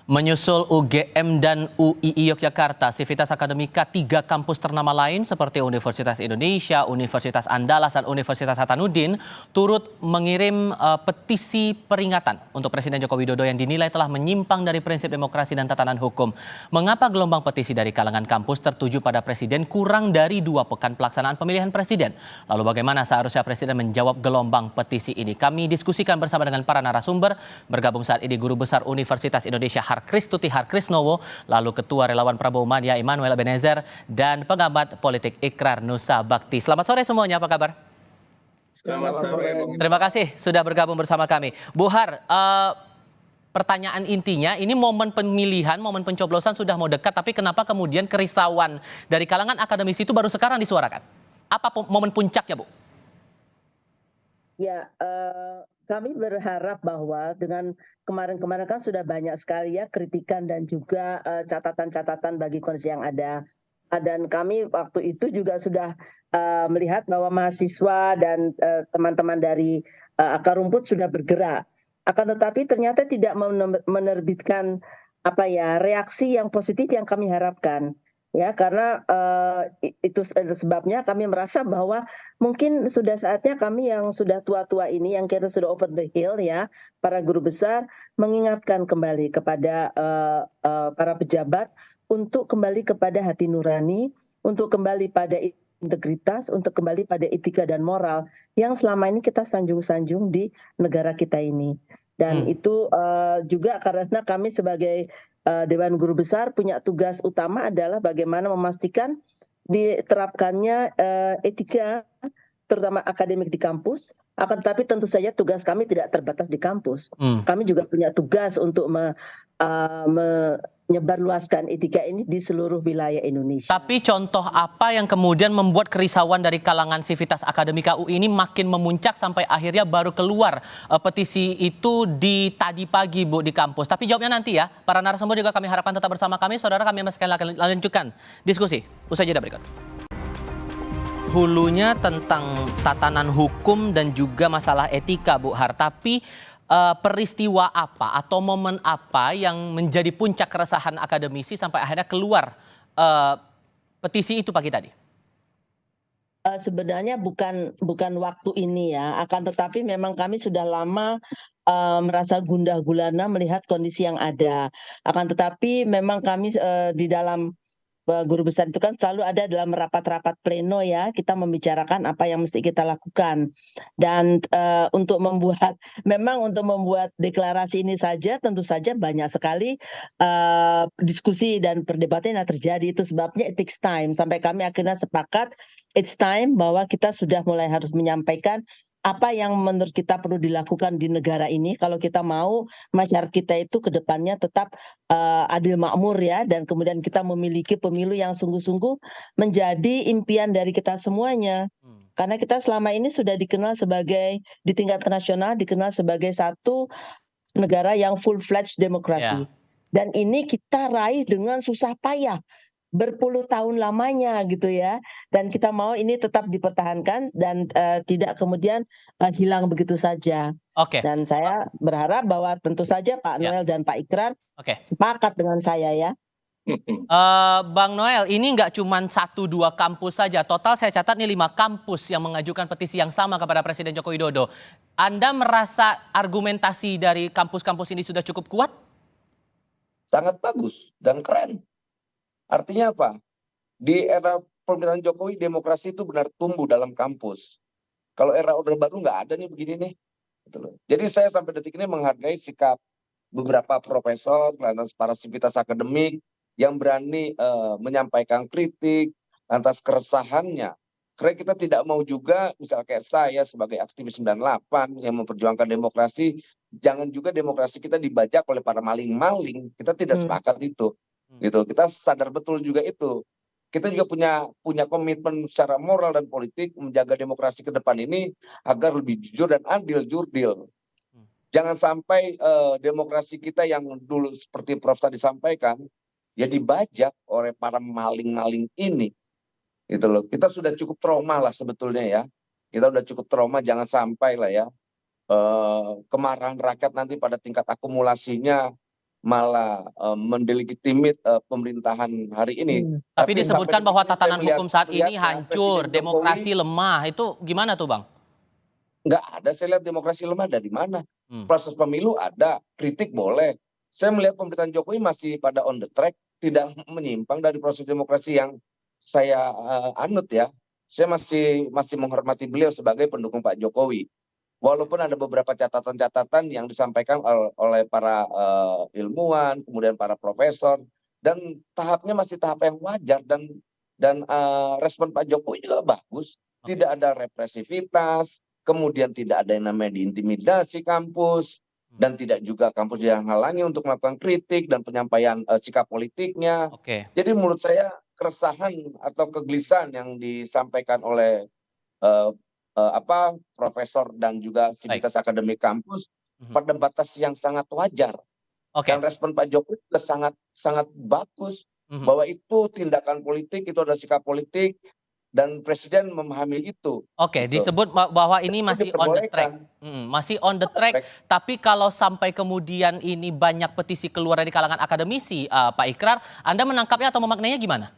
Menyusul UGM dan UII Yogyakarta, Sivitas Akademika 3 kampus ternama lain seperti Universitas Indonesia, Universitas Andalas, dan Universitas Hasanuddin turut mengirim petisi peringatan untuk Presiden Joko Widodo yang dinilai telah menyimpang dari prinsip demokrasi dan tatanan hukum. Mengapa gelombang petisi dari kalangan kampus tertuju pada Presiden kurang dari 2 pekan pelaksanaan pemilihan Presiden? Lalu bagaimana seharusnya Presiden menjawab gelombang petisi ini? Kami diskusikan bersama dengan para narasumber. Bergabung saat ini Guru Besar Universitas Indonesia Harkristuti Harkrisnowo, lalu Ketua Relawan Prabowo Mania Immanuel Ebenezer, dan pengamat politik Ikrar Nusa Bakti. Selamat sore semuanya, apa kabar? Selamat sore. Terima kasih sudah bergabung bersama kami. Bu Har, pertanyaan intinya, ini momen pemilihan, momen pencoblosan sudah mau dekat, tapi kenapa kemudian kerisauan dari kalangan akademisi itu baru sekarang disuarakan? Apa momen puncaknya, Bu? Ya, kami berharap bahwa dengan kemarin-kemarin kan sudah banyak sekali ya kritikan dan juga catatan-catatan bagi kondisi yang ada. Dan kami waktu itu juga sudah melihat bahwa mahasiswa dan teman-teman dari akar rumput sudah bergerak. Akan tetapi ternyata tidak menerbitkan reaksi yang positif yang kami harapkan. Ya, karena itu sebabnya kami merasa bahwa mungkin sudah saatnya kami yang sudah tua-tua ini, yang kita sudah over the hill ya, para guru besar mengingatkan kembali kepada para pejabat untuk kembali kepada hati nurani, untuk kembali pada integritas, untuk kembali pada etika dan moral yang selama ini kita sanjung-sanjung di negara kita ini. Dan itu juga karena kami sebagai Dewan Guru Besar punya tugas utama adalah bagaimana memastikan diterapkannya etika terutama akademik di kampus. Akan tetapi tentu saja tugas kami tidak terbatas di kampus. Kami juga punya tugas untuk menyebarluaskan etika ini di seluruh wilayah Indonesia. Tapi contoh apa yang kemudian membuat kerisauan dari kalangan Sivitas Akademika UI ini makin memuncak sampai akhirnya baru keluar petisi itu di tadi pagi, Bu, di kampus. Tapi jawabnya nanti ya. Para narasumber juga kami harapkan tetap bersama kami. Saudara, kami masih akan lanjutkan diskusi usai jeda berikut. Hulunya tentang tatanan hukum dan juga masalah etika, Bu Har. Tapi peristiwa apa atau momen apa yang menjadi puncak keresahan akademisi sampai akhirnya keluar petisi itu pagi tadi? Sebenarnya bukan waktu ini ya, akan tetapi memang kami sudah lama merasa gundah gulana melihat kondisi yang ada. Akan tetapi memang kami di dalam guru besar itu kan selalu ada dalam rapat-rapat pleno ya, kita membicarakan apa yang mesti kita lakukan. Dan untuk membuat deklarasi ini saja tentu saja banyak sekali diskusi dan perdebatan yang terjadi. Itu sebabnya it takes time, sampai kami akhirnya sepakat it's time bahwa kita sudah mulai harus menyampaikan apa yang menurut kita perlu dilakukan di negara ini kalau kita mau masyarakat kita itu ke depannya tetap adil makmur ya, dan kemudian kita memiliki pemilu yang sungguh-sungguh menjadi impian dari kita semuanya. Karena kita selama ini sudah dikenal sebagai, di tingkat nasional dikenal sebagai satu negara yang full-fledged demokrasi. Dan ini kita raih dengan susah payah, berpuluh tahun lamanya gitu ya, dan kita mau ini tetap dipertahankan dan tidak kemudian hilang begitu saja. Dan saya berharap bahwa tentu saja Pak Noel dan Pak Ikrar sepakat dengan saya ya. Bang Noel, ini nggak cuma 1-2 kampus saja, total saya catat nih 5 kampus yang mengajukan petisi yang sama kepada Presiden Joko Widodo. Anda merasa argumentasi dari kampus-kampus ini sudah cukup kuat? Sangat bagus dan keren. Artinya apa? Di era pemerintahan Jokowi demokrasi itu benar tumbuh dalam kampus. Kalau era Orde Baru nggak ada nih begini nih. Gitu loh. Jadi saya sampai detik ini menghargai sikap beberapa profesor, lantas para sivitas akademik yang berani menyampaikan kritik lantas keresahannya. Karena kita tidak mau juga, misal kayak saya sebagai aktivis 98 yang memperjuangkan demokrasi, jangan juga demokrasi kita dibajak oleh para maling-maling. Kita tidak sepakat itu. Gitu. Kita sadar betul juga itu. Kita juga punya komitmen secara moral dan politik menjaga demokrasi ke depan ini agar lebih jujur dan adil, jurdil. Jangan sampai demokrasi kita yang dulu seperti Prof tadi sampaikan ya dibajak oleh para maling-maling ini. Gitu loh. Kita sudah cukup trauma lah sebetulnya ya. Kita sudah cukup trauma, jangan sampai lah ya kemarahan rakyat nanti pada tingkat akumulasinya malah mendelegitimate pemerintahan hari ini. Tapi Tapi disebutkan sampai bahwa detik ini saya tatanan hukum saat ini melihatnya hancur, Presiden Jokowi demokrasi lemah. Itu gimana tuh Bang? nggak ada, saya lihat demokrasi lemah dari mana. Hmm. Proses pemilu ada, kritik boleh. Saya melihat pemerintahan Jokowi masih pada on the track, tidak menyimpang dari proses demokrasi yang saya anut ya. Saya masih menghormati beliau sebagai pendukung Pak Jokowi. Walaupun ada beberapa catatan-catatan yang disampaikan oleh para ilmuwan, kemudian para profesor, dan tahapnya masih tahap yang wajar, dan respon Pak Jokowi juga bagus. Oke. Tidak ada represivitas, kemudian tidak ada yang namanya diintimidasi kampus, dan tidak juga kampus yang halangi untuk melakukan kritik dan penyampaian sikap politiknya. Oke. Jadi menurut saya keresahan atau kegelisahan yang disampaikan oleh eh, profesor dan juga Baik. sivitas akademik kampus Mhm. pada batas yang sangat wajar, dan Oke. respon Pak Jokowi juga sangat sangat bagus Mhm. bahwa itu tindakan politik, itu adalah sikap politik, dan presiden memahami itu. Oke, Gitu. disebut bahwa ini Itu masih on the track. diperbolehkan. Masih on the track. Tapi kalau sampai kemudian ini banyak petisi keluar dari kalangan akademisi, Pak Ikrar, Anda menangkapnya atau memaknainya gimana?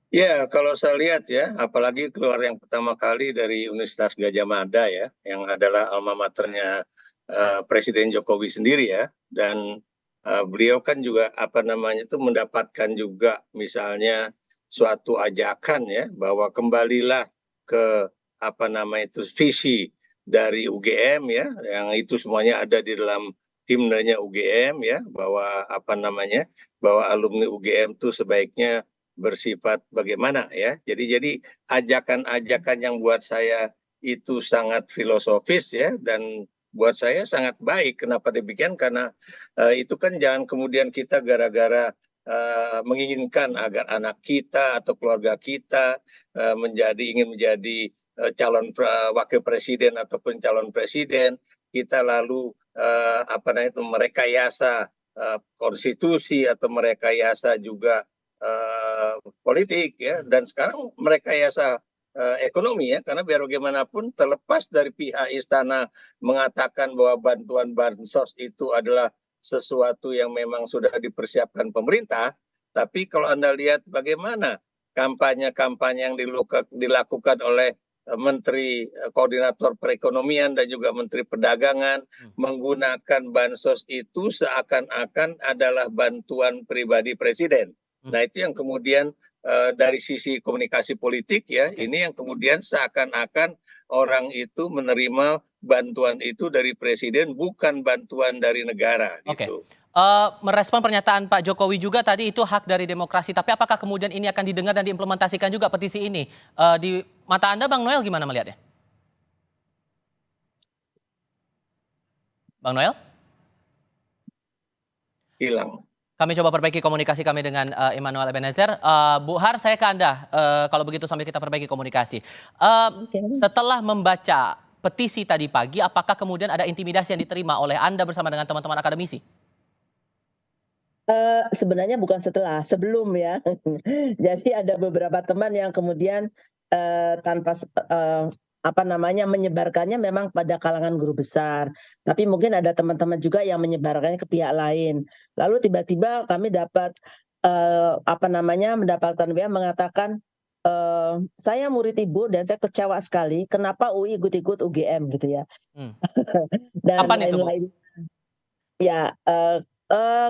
Ya, kalau saya lihat ya, apalagi keluar yang pertama kali dari Universitas Gadjah Mada ya, yang adalah alma maternya Presiden Jokowi sendiri ya, dan beliau kan juga mendapatkan juga misalnya suatu ajakan ya, bahwa kembalilah ke visi dari UGM ya, yang itu semuanya ada di dalam himnenya UGM ya, bahwa bahwa alumni UGM itu sebaiknya bersifat bagaimana ya. Jadi ajakan-ajakan yang buat saya itu sangat filosofis ya, dan buat saya sangat baik. Kenapa demikian? Karena itu kan jangan kemudian kita gara-gara menginginkan agar anak kita atau keluarga kita ingin menjadi wakil presiden ataupun calon presiden, kita lalu merekayasa konstitusi atau merekayasa juga politik ya, dan sekarang merekayasa ekonomi ya, karena biar bagaimanapun terlepas dari pihak istana mengatakan bahwa bantuan bansos itu adalah sesuatu yang memang sudah dipersiapkan pemerintah, tapi kalau Anda lihat bagaimana kampanye-kampanye yang dilakukan oleh Menteri Koordinator Perekonomian dan juga Menteri Perdagangan menggunakan bansos itu seakan-akan adalah bantuan pribadi presiden. Nah, itu yang kemudian dari sisi komunikasi politik ya, ini yang kemudian seakan-akan orang itu menerima bantuan itu dari presiden, bukan bantuan dari negara gitu. Merespon pernyataan Pak Jokowi juga tadi, itu hak dari demokrasi. Tapi apakah kemudian ini akan didengar dan diimplementasikan juga petisi ini? Di mata Anda, Bang Noel, gimana melihatnya? Bang Noel? Hilang. Kami coba perbaiki komunikasi kami dengan Immanuel Ebenezer. Bu Har, saya ke Anda. Kalau begitu sambil kita perbaiki komunikasi. Setelah membaca petisi tadi pagi, apakah kemudian ada intimidasi yang diterima oleh Anda bersama dengan teman-teman akademisi? Sebenarnya bukan setelah, sebelum ya. Jadi ada beberapa teman yang kemudian tanpa menyebarkannya memang pada kalangan guru besar, tapi mungkin ada teman-teman juga yang menyebarkannya ke pihak lain. Lalu tiba-tiba kami dapat mendapatkan dia mengatakan, saya murid ibu dan saya kecewa sekali kenapa UI ikut-ikut UGM gitu ya. Dan Kapan itu, Bu? Ya,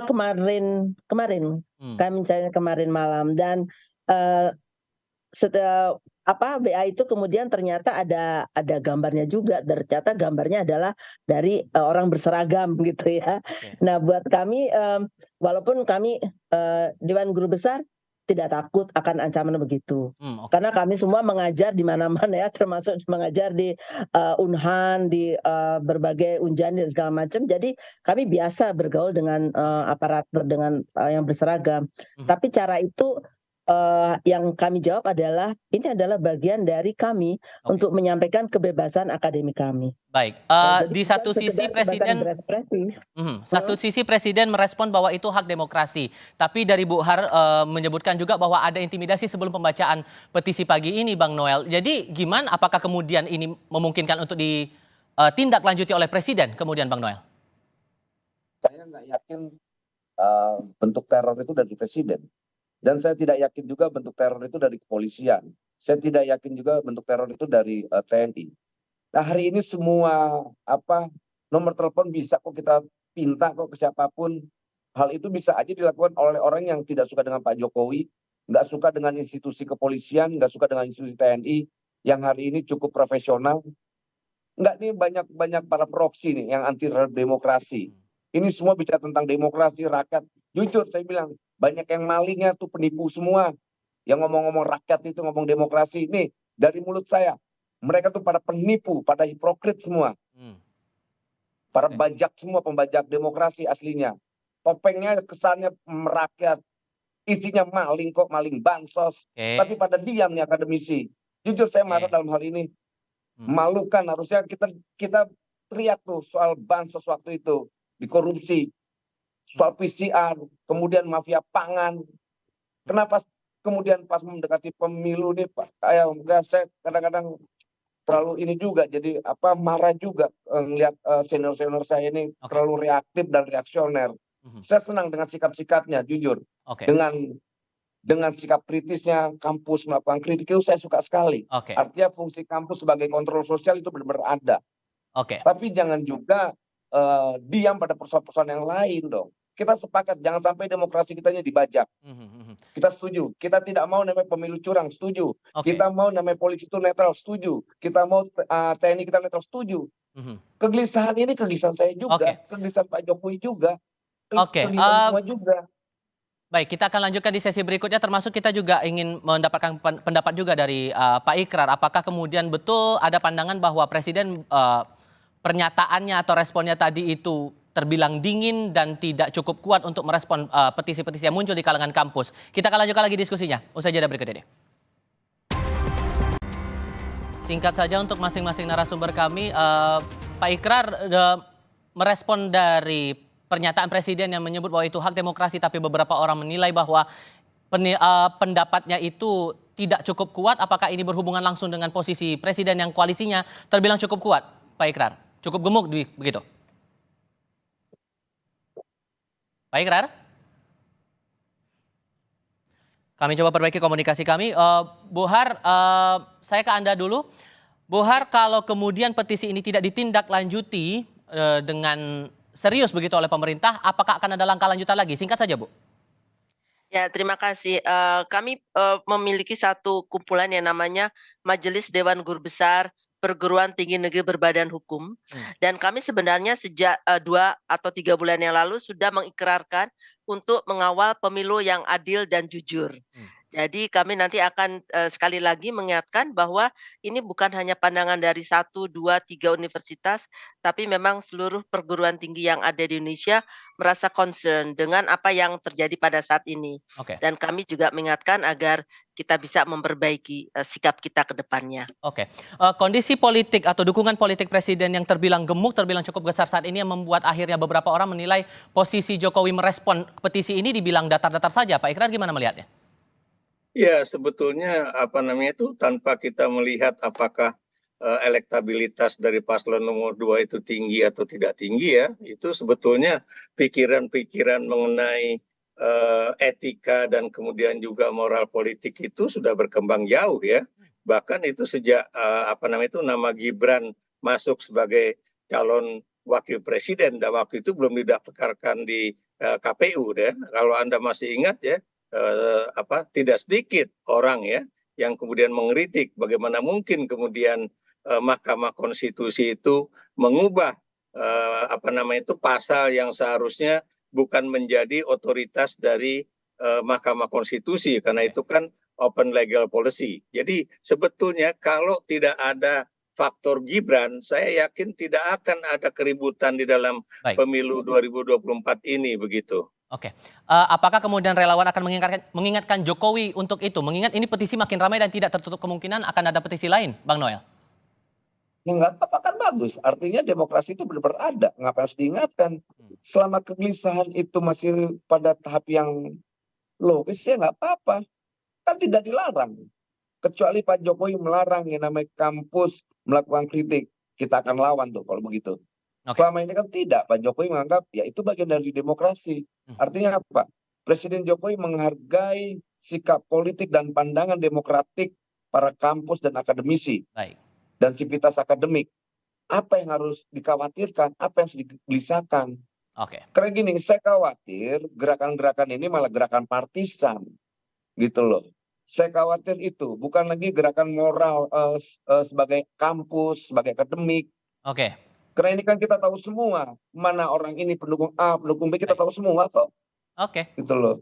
kemarin kemarin malam, dan setelah BA itu kemudian ternyata ada gambarnya juga, ternyata gambarnya adalah dari orang berseragam gitu ya. Nah, buat kami walaupun kami Dewan Guru Besar tidak takut akan ancaman begitu. Karena kami semua mengajar di mana-mana ya, termasuk mengajar di Unhan, di berbagai Unjan dan segala macam. Jadi kami biasa bergaul dengan aparatur dengan yang berseragam. Tapi cara itu yang kami jawab adalah ini adalah bagian dari kami untuk menyampaikan kebebasan akademik kami. Baik, di satu sisi Presiden merespon bahwa itu hak demokrasi. Tapi dari Bu Har menyebutkan juga bahwa ada intimidasi sebelum pembacaan petisi pagi ini, Bang Noel. Jadi gimana, apakah kemudian ini memungkinkan untuk ditindaklanjuti oleh Presiden kemudian, Bang Noel? Saya nggak yakin bentuk teror itu dari presiden. Dan saya tidak yakin juga bentuk teror itu dari kepolisian. Saya tidak yakin juga bentuk teror itu dari TNI. Nah, hari ini semua nomor telepon bisa kok kita pinta kok ke siapapun. Hal itu bisa aja dilakukan oleh orang yang tidak suka dengan Pak Jokowi, nggak suka dengan institusi kepolisian, nggak suka dengan institusi TNI yang hari ini cukup profesional. Nggak, nih banyak para proksi nih yang anti terhadap demokrasi. Ini semua bicara tentang demokrasi rakyat. Jujur saya bilang, banyak yang malingnya tuh penipu semua. Yang ngomong-ngomong rakyat itu ngomong demokrasi. Nih, dari mulut saya. Mereka tuh pada penipu, pada hipokrit semua. Para bajak semua, pembajak demokrasi aslinya. Topengnya kesannya merakyat. Isinya maling kok, maling bansos. Tapi pada diam nih akademisi. Jujur saya marah dalam hal ini. Malukan, harusnya kita teriak tuh soal bansos waktu itu. Dikorupsi. Soal PCR, kemudian mafia pangan. Kenapa kemudian pas mendekati pemilu nih Pak, saya kadang-kadang terlalu ini juga, jadi marah juga ngelihat senior-senior saya ini terlalu reaktif dan reaksioner. Saya senang dengan sikap-sikapnya, jujur. Dengan sikap kritisnya, kampus melakukan kritik itu saya suka sekali. Artinya fungsi kampus sebagai kontrol sosial itu benar-benar ada. Tapi jangan juga diam pada persoalan-persoalan yang lain dong. Kita sepakat jangan sampai demokrasi kita ini dibajak. Kita setuju. Kita tidak mau namanya pemilu curang, setuju. Kita mau namanya polisi itu netral, setuju. Kita mau TNI kita netral, setuju. Kegelisahan ini kegelisahan saya juga, kegelisahan Pak Jokowi juga, kegelisahan semua juga. Baik, kita akan lanjutkan di sesi berikutnya, termasuk kita juga ingin mendapatkan pendapat juga dari Pak Ikrar. Apakah kemudian betul ada pandangan bahwa Presiden pernyataannya atau responnya tadi itu terbilang dingin dan tidak cukup kuat untuk merespon petisi-petisi yang muncul di kalangan kampus. Kita akan lanjutkan lagi diskusinya usai jeda berikut ini. Singkat saja untuk masing-masing narasumber kami, Pak Ikrar merespon dari pernyataan Presiden yang menyebut bahwa itu hak demokrasi, tapi beberapa orang menilai bahwa pendapatnya itu tidak cukup kuat. Apakah ini berhubungan langsung dengan posisi Presiden yang koalisinya terbilang cukup kuat, Pak Ikrar? Cukup gemuk begitu? Pak Ikrar? Kami coba perbaiki komunikasi kami. Bu Har, saya ke Anda dulu. Bu Har, kalau kemudian petisi ini tidak ditindaklanjuti dengan serius begitu oleh pemerintah, apakah akan ada langkah lanjutan lagi? Singkat saja, Bu. Ya, terima kasih. Kami memiliki satu kumpulan yang namanya Majelis Dewan Guru Besar Perguruan Tinggi Negeri Berbadan Hukum. Dan kami sebenarnya sejak 2 atau 3 bulan yang lalu sudah mengikrarkan untuk mengawal pemilu yang adil dan jujur. Jadi kami nanti akan sekali lagi mengingatkan bahwa ini bukan hanya pandangan dari 1, 2, 3 universitas, tapi memang seluruh perguruan tinggi yang ada di Indonesia merasa concern dengan apa yang terjadi pada saat ini. Dan kami juga mengingatkan agar kita bisa memperbaiki sikap kita ke depannya. Kondisi politik atau dukungan politik Presiden yang terbilang gemuk, terbilang cukup besar saat ini yang membuat akhirnya beberapa orang menilai posisi Jokowi merespon petisi ini dibilang datar-datar saja. Pak Ikrar gimana melihatnya? Ya, sebetulnya itu tanpa kita melihat apakah elektabilitas dari paslon nomor 2 itu tinggi atau tidak tinggi ya, itu sebetulnya pikiran-pikiran mengenai etika dan kemudian juga moral politik itu sudah berkembang jauh ya. Bahkan itu sejak nama Gibran masuk sebagai calon wakil presiden dan waktu itu belum didaftarkan di KPU ya. Kalau Anda masih ingat ya, tidak sedikit orang ya yang kemudian mengkritik bagaimana mungkin kemudian Mahkamah Konstitusi itu mengubah pasal yang seharusnya bukan menjadi otoritas dari Mahkamah Konstitusi karena itu kan open legal policy. Jadi sebetulnya kalau tidak ada faktor Gibran, saya yakin tidak akan ada keributan di dalam pemilu 2024 ini begitu. Apakah kemudian relawan akan mengingatkan Jokowi untuk itu? Mengingat ini petisi makin ramai dan tidak tertutup kemungkinan akan ada petisi lain, Bang Noel? Ya nggak apa-apa, kan bagus. Artinya demokrasi itu benar-benar ada. Ngapa harus diingatkan? Selama kegelisahan itu masih pada tahap yang logis ya nggak apa-apa. Kan tidak dilarang. Kecuali Pak Jokowi melarang yang namanya kampus melakukan kritik. Kita akan lawan tuh kalau begitu. Oke. Selama ini kan tidak. Pak Jokowi menganggap ya itu bagian dari demokrasi. Artinya apa? Presiden Jokowi menghargai sikap politik dan pandangan demokratik para kampus dan akademisi Baik. dan sivitas akademik. Apa yang harus dikhawatirkan, apa yang harus digelisahkan. Oke. Karena gini, saya khawatir gerakan-gerakan ini malah gerakan partisan, gitu loh. Saya khawatir itu bukan lagi gerakan moral sebagai kampus, sebagai akademik. Oke. Karena ini kan kita tahu semua mana orang ini pendukung A, pendukung B, kita tahu semua kok, Oke. gitu loh.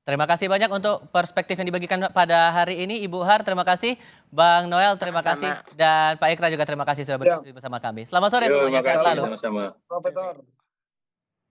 Terima kasih banyak untuk perspektif yang dibagikan pada hari ini, Ibu Har. Terima kasih, Bang Noel. Terima kasih, Sama-sama. dan Pak Ikra juga terima kasih sudah berdiskusi bersama kami. Selamat sore Yo, semuanya. Sehat makasih selalu. sama-sama. Profesor.